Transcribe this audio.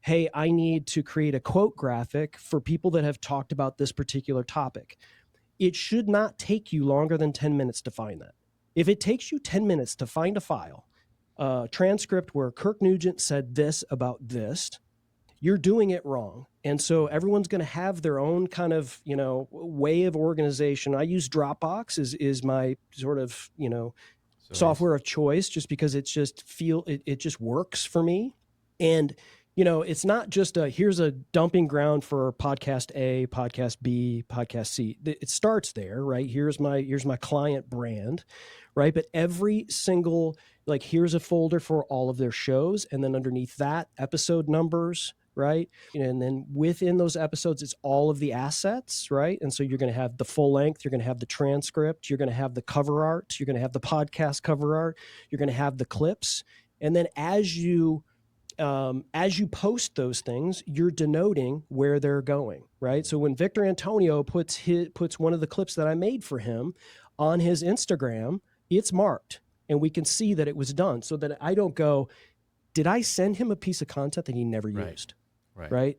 hey, I need to create a quote graphic for people that have talked about this particular topic. It should not take you longer than 10 minutes to find that. If it takes you 10 minutes to find a file, transcript where Kirk Nugent said this about this, you're doing it wrong. And so everyone's going to have their own kind of, way of organization. I use Dropbox is my sort of, software of choice, just because it just works for me. And, it's not just here's a dumping ground for podcast A, podcast B, podcast C. It starts there, right? Here's my client brand, right? But every single, here's a folder for all of their shows. And then underneath that, episode numbers, right? And then within those episodes, it's all of the assets, right? And so you're going to have the full length, you're going to have the transcript, you're going to have the cover art, you're going to have the podcast cover art, you're going to have the clips. And then as you post those things, you're denoting where they're going, right? So when Victor Antonio puts one of the clips that I made for him on his Instagram, it's marked and we can see that it was done, so that I don't go, did I send him a piece of content that he never used? Right.